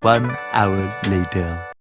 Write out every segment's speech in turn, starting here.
1 hour later.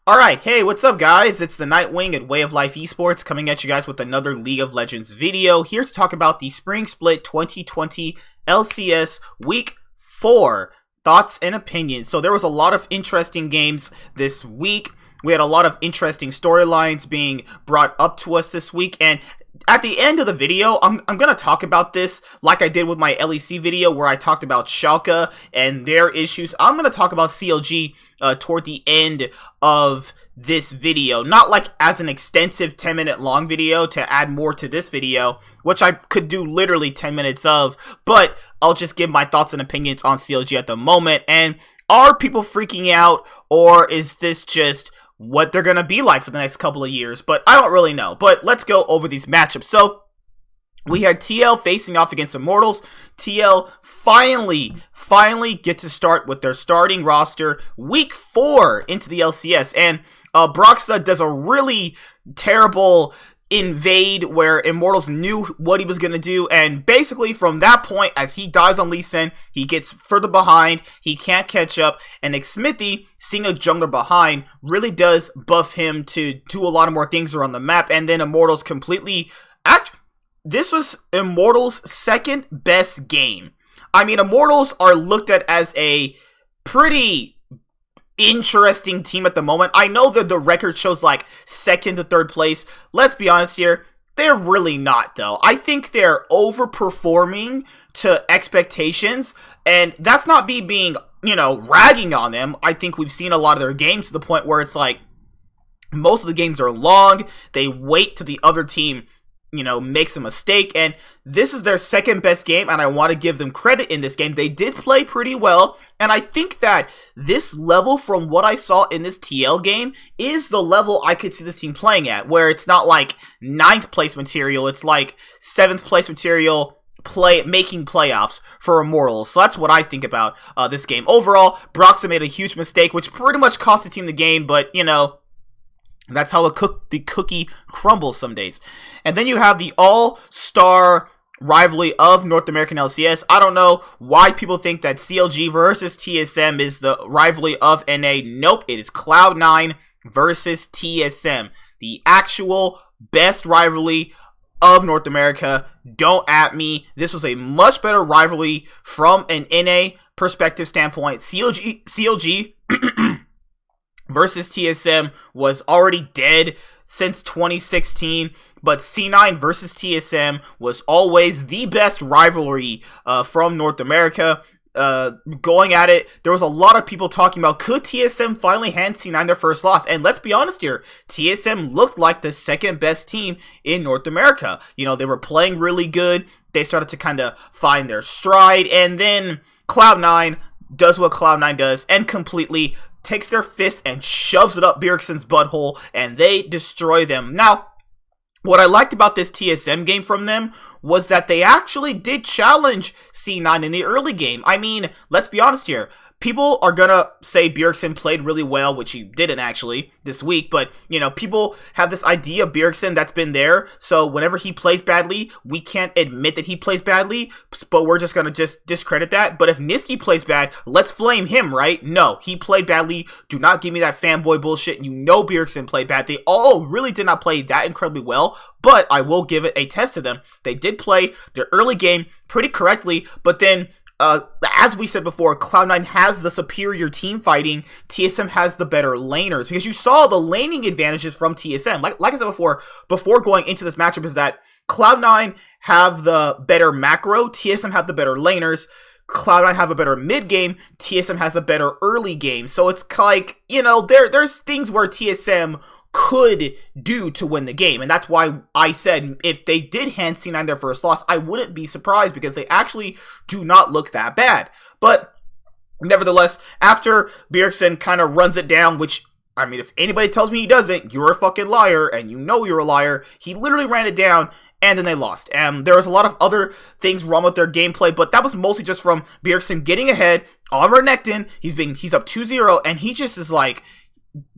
Alright, hey, what's up guys? It's the Nightwing at Way of Life Esports coming at you guys with another League of Legends video. Here to talk about the Spring Split 2020 LCS Week 4. Thoughts and opinions. So there was a lot of interesting games this week. We had a lot of interesting storylines being brought up to us this week, and at the end of the video, I'm going to talk about this like I did with my LEC video where I talked about Schalke and their issues. I'm going to talk about CLG toward the end of this video. Not like as an extensive 10-minute long video to add more to this video, which I could do literally 10 minutes of, but I'll just give my thoughts and opinions on CLG at the moment. And are people freaking out, or is this just what they're going to be like for the next couple of years? But I don't really know. But let's go over these matchups. So we had TL facing off against Immortals. TL finally get to start with their starting roster week 4 into the LCS. And Broxa does a really terrible invade where Immortals knew what he was going to do, and basically from that point, as he dies on Lee Sin, he gets further behind, he can't catch up, and Xmithie, seeing a jungler behind, really does buff him to do a lot of more things around the map, and then Immortals this was Immortals' second best game. I mean, Immortals are looked at as a pretty interesting team at the moment. I know that the record shows like second to third place. Let's be honest here, they're really not though. I think they're overperforming to expectations, and that's not me being, ragging on them. I think we've seen a lot of their games to the point where it's like most of the games are long. They wait till the other team makes a mistake, and this is their second best game, and I want to give them credit in this game. They did play pretty well, and I think that this level, from what I saw in this TL game, is the level I could see this team playing at, where it's not like 9th place material, it's like 7th place material making playoffs for Immortals. So that's what I think about this game. Overall, Broxa made a huge mistake, which pretty much cost the team the game, but that's how the cookie crumbles some days. And then you have the all-star rivalry of North American LCS. I don't know why people think that CLG versus TSM is the rivalry of NA. Nope, it is Cloud9 versus TSM. The actual best rivalry of North America. Don't at me. This was a much better rivalry from an NA perspective standpoint. CLG versus TSM was already dead since 2016, but C9 versus TSM was always the best rivalry from North America. Going at it, there was a lot of people talking about, could TSM finally hand C9 their first loss? And let's be honest here, TSM looked like the second best team in North America. They were playing really good. They started to kind of find their stride, and then Cloud9 does what Cloud9 does and completely takes their fist and shoves it up Bjergsen's butthole, and they destroy them. Now, what I liked about this TSM game from them was that they actually did challenge C9 in the early game. I mean, let's be honest here. People are gonna say Bjergsen played really well, which he didn't actually this week, but, people have this idea of Bjergsen that's been there, so whenever he plays badly, we can't admit that he plays badly, but we're just gonna discredit that. But if Niski plays bad, let's flame him, right? No, he played badly. Do not give me that fanboy bullshit. Bjergsen played bad. They all really did not play that incredibly well, but I will give it a test to them. They did play their early game pretty correctly, but then as we said before, Cloud9 has the superior team fighting. TSM has the better laners, because you saw the laning advantages from TSM. Like I said before going into this matchup, is that Cloud9 have the better macro, TSM have the better laners. Cloud9 have a better mid game, TSM has a better early game. So it's like, there's things where TSM could do to win the game, and that's why I said if they did hand C9 their first loss, I wouldn't be surprised, because they actually do not look that bad. But nevertheless, after Bjergsen kind of runs it down, which, I mean, if anybody tells me he doesn't, you're a fucking liar, and you're a liar. He literally ran it down, and then they lost. There was a lot of other things wrong with their gameplay, but that was mostly just from Bjergsen getting ahead on Renekton. He's up 2-0, and he just is like,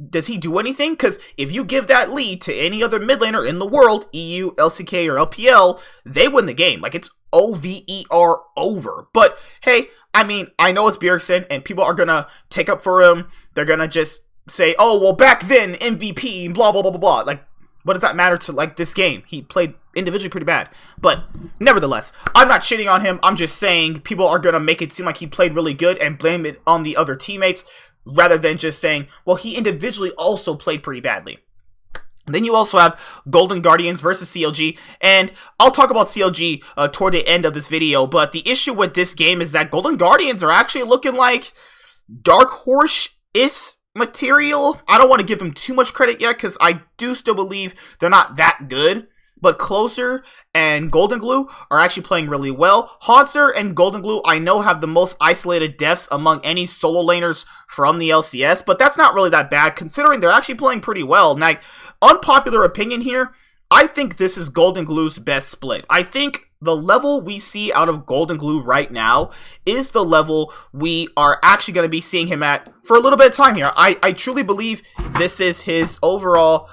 does he do anything? Because if you give that lead to any other mid laner in the world, EU, LCK, or LPL, they win the game. Like, it's OVER over. But hey, I mean, I know it's Bjergsen, and people are gonna take up for him. They're gonna just say, oh, well, back then, MVP, blah, blah, blah, blah, blah. Like, what does that matter to, like, this game? He played individually pretty bad. But, nevertheless, I'm not shitting on him. I'm just saying people are gonna make it seem like he played really good and blame it on the other teammates, rather than just saying, well, he individually also played pretty badly. Then you also have Golden Guardians versus CLG, and I'll talk about CLG toward the end of this video, but the issue with this game is that Golden Guardians are actually looking like Dark Horse-ish material. I don't want to give them too much credit yet, because I do still believe they're not that good. But Closer and Golden Glue are actually playing really well. Haunter and Golden Glue, I know, have the most isolated deaths among any solo laners from the LCS, but that's not really that bad, considering they're actually playing pretty well. Now, unpopular opinion here, I think this is Golden Glue's best split. I think the level we see out of Golden Glue right now is the level we are actually going to be seeing him at for a little bit of time here. I truly believe this is his overall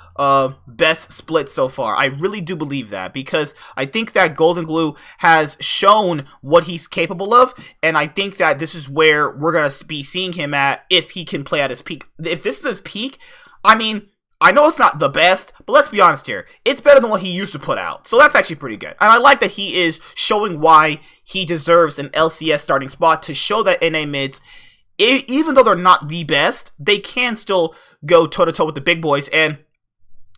best split so far. I really do believe that, because I think that Golden Glue has shown what he's capable of, and I think that this is where we're going to be seeing him at if he can play at his peak. If this is his peak, I mean, I know it's not the best, but let's be honest here. It's better than what he used to put out. So that's actually pretty good. And I like that he is showing why he deserves an LCS starting spot, to show that NA mids, even though they're not the best, they can still go toe-to-toe with the big boys. And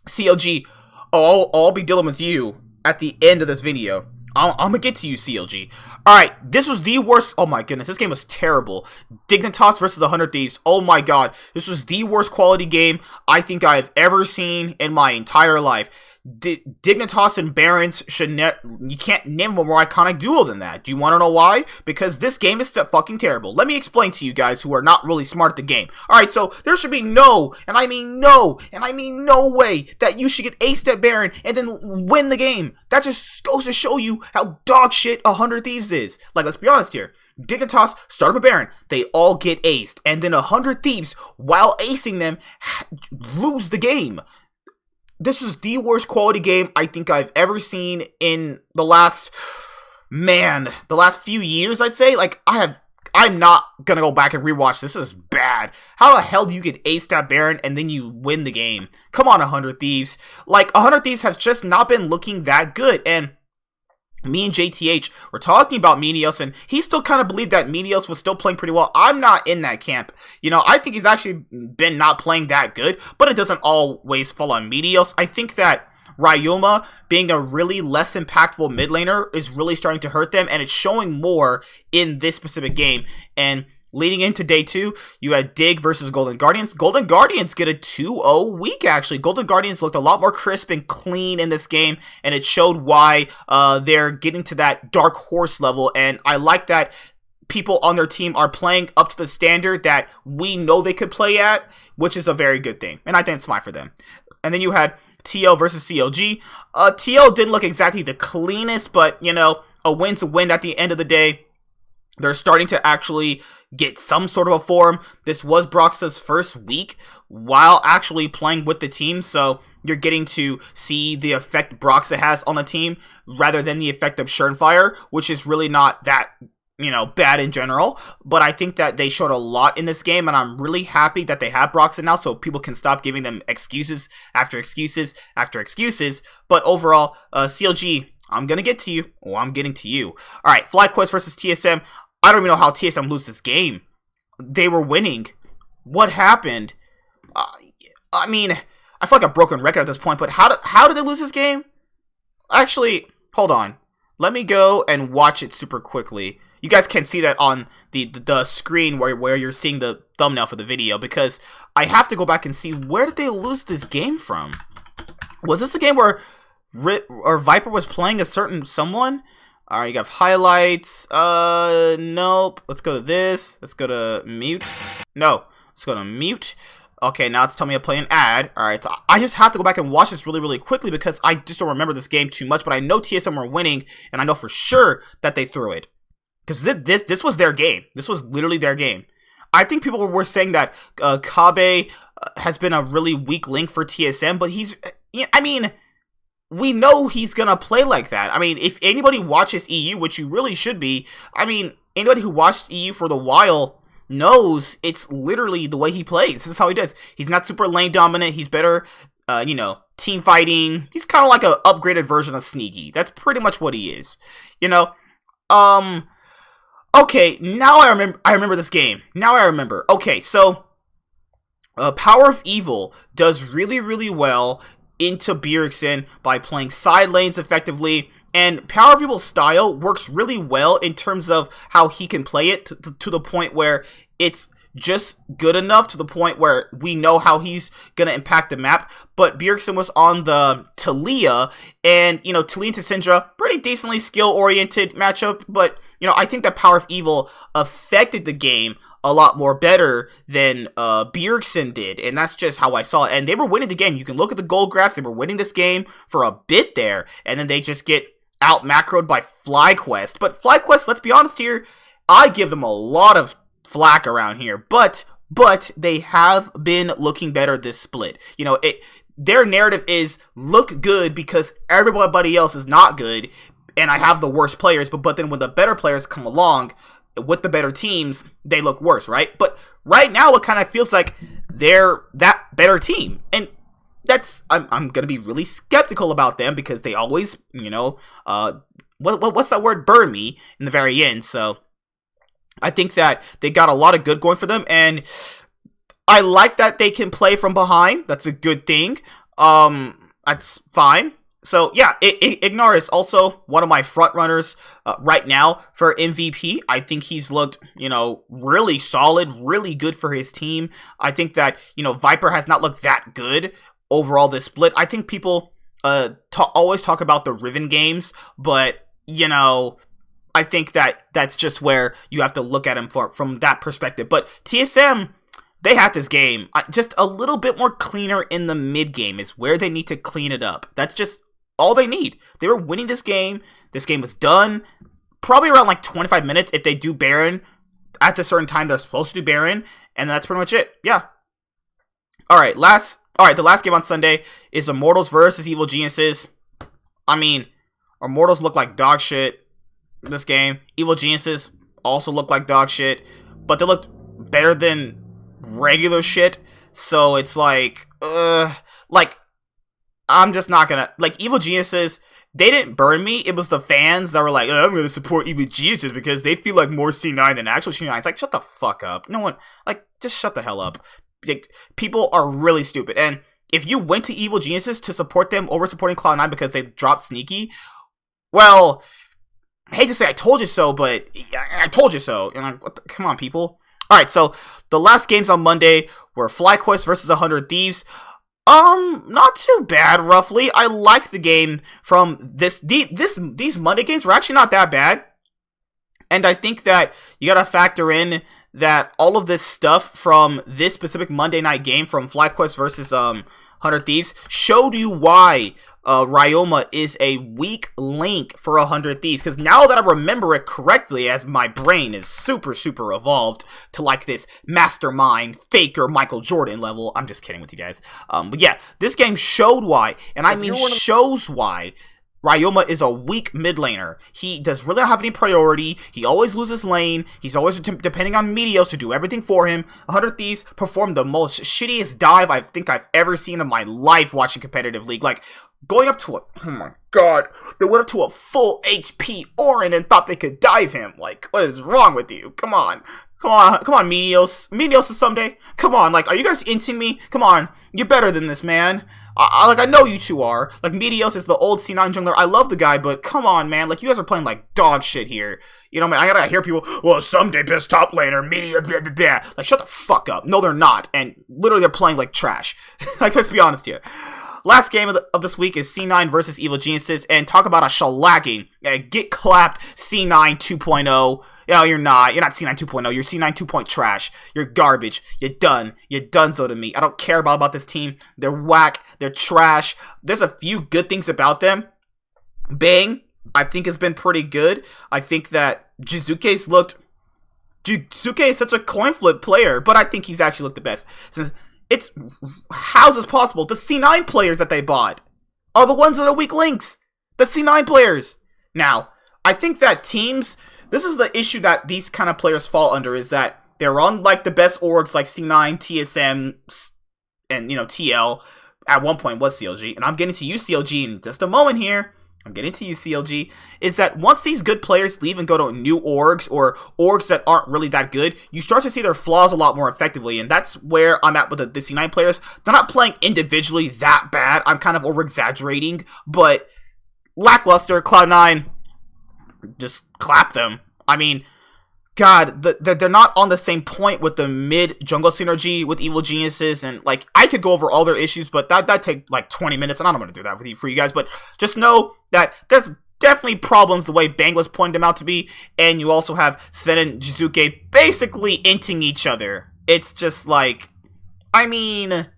CLG, I'll be dealing with you at the end of this video. I'm gonna get to you, CLG. Alright, this was the worst. Oh my goodness, this game was terrible. Dignitas versus the 100 Thieves. Oh my god, this was the worst quality game I think I've ever seen in my entire life. Dignitas and Barons should you can't name a more iconic duo than that. Do you want to know why? Because this game is fucking terrible. Let me explain to you guys who are not really smart at the game. Alright, so there should be no, and I mean no way that you should get aced at Baron and then win the game. That just goes to show you how dog shit 100 Thieves is. Like, let's be honest here. Dignitas start up a Baron, they all get aced, and then 100 Thieves, while acing them, lose the game. This is the worst quality game I think I've ever seen in the last few years, I'd say. Like, I'm not gonna go back and rewatch. This is bad. How the hell do you get aced at Baron and then you win the game? Come on, 100 Thieves. Like, 100 Thieves has just not been looking that good, and me and JTH were talking about Menios, and he still kind of believed that Menios was still playing pretty well. I'm not in that camp. You know, I think he's actually been not playing that good, but it doesn't always fall on Menios. I think that Ryoma being a really less impactful mid laner is really starting to hurt them, and it's showing more in this specific game. And leading into day 2, you had Dig versus Golden Guardians. Golden Guardians get a 2-0 week, actually. Golden Guardians looked a lot more crisp and clean in this game, and it showed why they're getting to that Dark Horse level, and I like that people on their team are playing up to the standard that we know they could play at, which is a very good thing, and I think it's fine for them. And then you had TL versus CLG. TL didn't look exactly the cleanest, but, you know, a win's a win at the end of the day. They're starting to actually get some sort of a form. This was Broxah's first week while actually playing with the team, so you're getting to see the effect Broxah has on the team rather than the effect of Schernfire, which is really not that, you know, bad in general. But I think that they showed a lot in this game, and I'm really happy that they have Broxah now, so people can stop giving them excuses after excuses after excuses. But overall, CLG, I'm gonna get to you. Oh, I'm getting to you. Alright, FlyQuest versus TSM. I don't even know how TSM lose this game. They were winning. What happened? I mean, I feel like a broken record at this point, but how did they lose this game? Actually, hold on. Let me go and watch it super quickly. You guys can see that on the screen where you're seeing the thumbnail for the video, because I have to go back and see, where did they lose this game from? Was this the game where Viper was playing a certain someone? Alright, you got highlights. Nope. Let's go to this. Let's go to mute. No. Let's go to mute. Okay, now it's telling me to play an ad. Alright, so I just have to go back and watch this really, really quickly, because I just don't remember this game too much, but I know TSM were winning, and I know for sure that they threw it. Because this was their game. This was literally their game. I think people were saying that Kabe has been a really weak link for TSM, but he's... I mean... we know he's gonna play like that. I mean, if anybody watches EU, which you really should be, I mean, anybody who watched EU for the while knows it's literally the way he plays. This is how he does. He's not super lane dominant. He's better, team fighting. He's kind of like an upgraded version of Sneaky. That's pretty much what he is. Okay, now I remember this game. Now I remember. Okay, so Power of Evil does really, really well into Bjergsen by playing side lanes effectively, and Power of Evil's style works really well in terms of how he can play it to the point where it's just good enough to the point where we know how he's going to impact the map. But Bjergsen was on the Talia, and, Talia and Syndra, pretty decently skill-oriented matchup, but, I think that Power of Evil affected the game a lot more better than Bjergsen did, and that's just how I saw it. And they were winning the game. You can look at the gold graphs. They were winning this game for a bit there, and then they just get out-macroed by FlyQuest. But FlyQuest, let's be honest here, I give them a lot of flack around here, but they have been looking better this split. Their narrative is look good because everybody else is not good, and I have the worst players, but then when the better players come along with the better teams, they look worse, right? But right now it kind of feels like they're that better team, and that's I'm gonna be really skeptical about them because they always, what's that word? Burn me in the very end. So I think that they got a lot of good going for them, and I like that they can play from behind. That's a good thing. That's fine. So yeah, Ignar is also one of my front runners right now for MVP. I think he's looked, really solid, really good for his team. I think that, Viper has not looked that good overall this split. I think people always talk about the Riven games, but, I think that that's just where you have to look at him from that perspective. But TSM, they had this game. Just a little bit more cleaner in the mid game is where they need to clean it up. That's just all they need. They were winning this game. This game was done probably around like 25 minutes if they do Baron at the certain time they're supposed to do Baron, and that's pretty much it. Yeah. All right, the last game on Sunday is Immortals versus Evil Geniuses. I mean, Immortals look like dog shit this game. Evil Geniuses also look like dog shit, but they looked better than regular shit. So it's like I'm just not gonna, Evil Geniuses, they didn't burn me. It was the fans that were like, oh, I'm gonna support Evil Geniuses because they feel like more C9 than actual C9. It's like, shut the fuck up. No one, just shut the hell up. People are really stupid. And if you went to Evil Geniuses to support them over supporting Cloud9 because they dropped Sneaky, well, I hate to say I told you so, but I told you so. Come on, people. Alright, so the last games on Monday were FlyQuest versus 100 Thieves. Not too bad, roughly. I like the game from these Monday games were actually not that bad. And I think that you gotta factor in that all of this stuff from this specific Monday night game from FlyQuest versus 100 Thieves showed you why Ryoma is a weak link for 100 Thieves. Because now that I remember it correctly, as my brain is super, super evolved to this mastermind, faker, Michael Jordan level. I'm just kidding with you guys. But yeah, this game showed why. And I mean shows why Ryoma is a weak mid laner. He does really not have any priority. He always loses lane. He's always depending on Meteos to do everything for him. 100 Thieves performed the most shittiest dive I think I've ever seen in my life watching competitive League. Going up to oh my god, they went up to a full HP Orin and thought they could dive him. What is wrong with you? Come on, Meteos. Meteos is someday. Come on, are you guys inting me? Come on, you're better than this, man. I know you two are. Meteos is the old C9 jungler. I love the guy, but come on, man. You guys are playing dog shit here. Man, I gotta hear people, well, someday best top laner, Meteos, blah, blah, blah. Shut the fuck up. No, they're not. And literally, they're playing like trash. Let's be honest here. Last game of this week is C9 versus Evil Geniuses, and talk about a shellacking. Get clapped, C9 2.0. No, you're not. You're not C9 2.0. You're C9 2.0 trash. You're garbage. You're done. You're donezo to me. I don't care about this team. They're whack. They're trash. There's a few good things about them. Bang, I think has been pretty good. I think that Jizuke is such a coin flip player, but I think he's actually looked the best. How's this possible? The C9 players that they bought are the ones that are weak links. The C9 players. Now, I think that teams this is the issue that these kind of players fall under, is that they're on like the best orgs like C9, TSM, and TL. At one point was CLG, and I'm getting to use CLG in just a moment here. I'm getting to use CLG, is that once these good players leave and go to new orgs or orgs that aren't really that good, you start to see their flaws a lot more effectively, and that's where I'm at with the C9 players. They're not playing individually that bad. I'm kind of over-exaggerating, but lackluster. Cloud9, just clap them. I mean, God, they're not on the same point with the mid-jungle synergy with Evil Geniuses, and, like, I could go over all their issues, but that'd take, like, 20 minutes, and I don't want to do that for you guys, but just know that there's definitely problems the way Bang was pointing them out to be, and you also have Sven and Jizuke basically inting each other. It's just, like, I mean,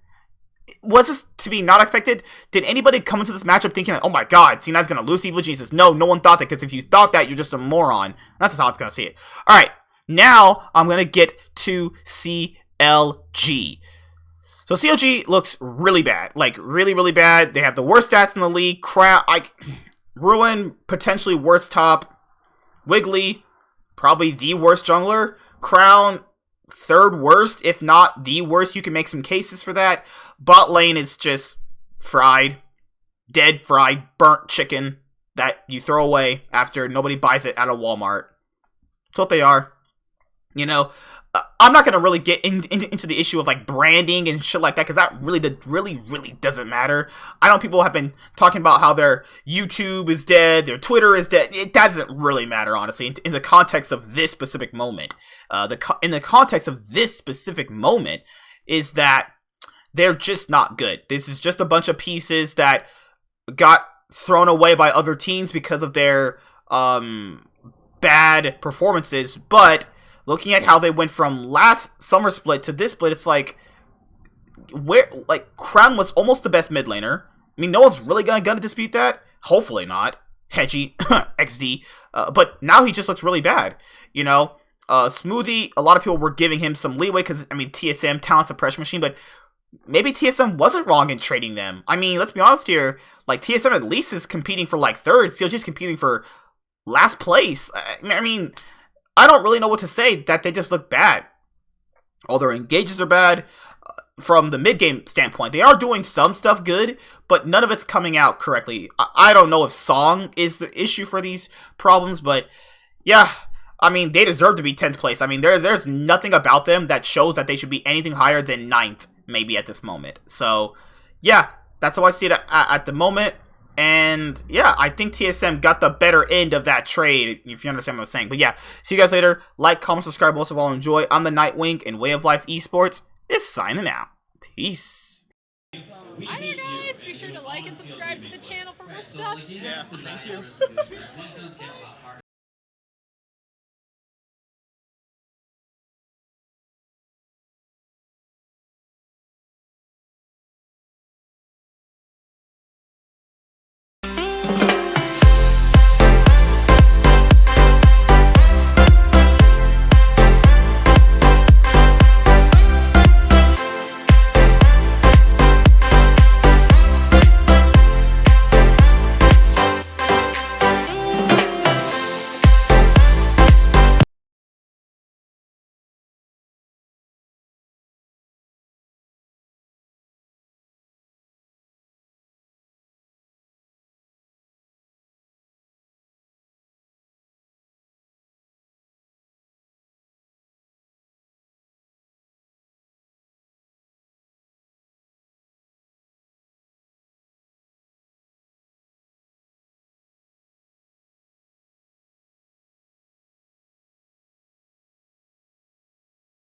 was this to be not expected? Did anybody come into this matchup thinking, like, oh my god, C9's gonna lose Evil Geniuses? No one thought that, because if you thought that, you're just a moron. That's just how it's gonna see it. Alright, now I'm gonna get to CLG. So CLG looks really bad. Like, really bad. They have the worst stats in the league. Ruin, potentially worst top. Wiggly, probably the worst jungler. Crown, third worst, if not the worst. You can make some cases for that. Bot lane is just fried, dead fried, burnt chicken that you throw away after nobody buys it at a Walmart. That's what they are. I'm not going to really get into the issue of like branding and shit like that, because that really doesn't matter. I know people have been talking about how their YouTube is dead, their Twitter is dead. It doesn't really matter, honestly, in the context of this specific moment. In the context of this specific moment is that they're just not good. This is just a bunch of pieces that got thrown away by other teams because of their bad performances, but looking at how they went from last summer split to this split, it's like, Crown was almost the best mid laner. I mean, no one's really gonna dispute that. Hopefully not. Hedgie, XD. But now he just looks really bad. Smoothie, a lot of people were giving him some leeway because, I mean, TSM, talent suppression machine, but maybe TSM wasn't wrong in trading them. I mean, let's be honest here. Like, TSM at least is competing for, like, third. CLG's competing for last place. I mean, I don't really know what to say, that they just look bad. All their engages are bad. From the mid-game standpoint, they are doing some stuff good, but none of it's coming out correctly. I don't know if Song is the issue for these problems, but yeah, I mean, they deserve to be 10th place. I mean, there's nothing about them that shows that they should be anything higher than 9th, maybe at this moment. So, yeah, that's how I see it at the moment. And yeah, I think TSM got the better end of that trade, if you understand what I'm saying. But yeah, see you guys later. Like, comment, subscribe, most of all, enjoy. I'm the Nightwing, and Way of Life Esports is signing out. Peace. Hi there, guys. Be sure to like and subscribe to the channel for more stuff. Yeah, thank you.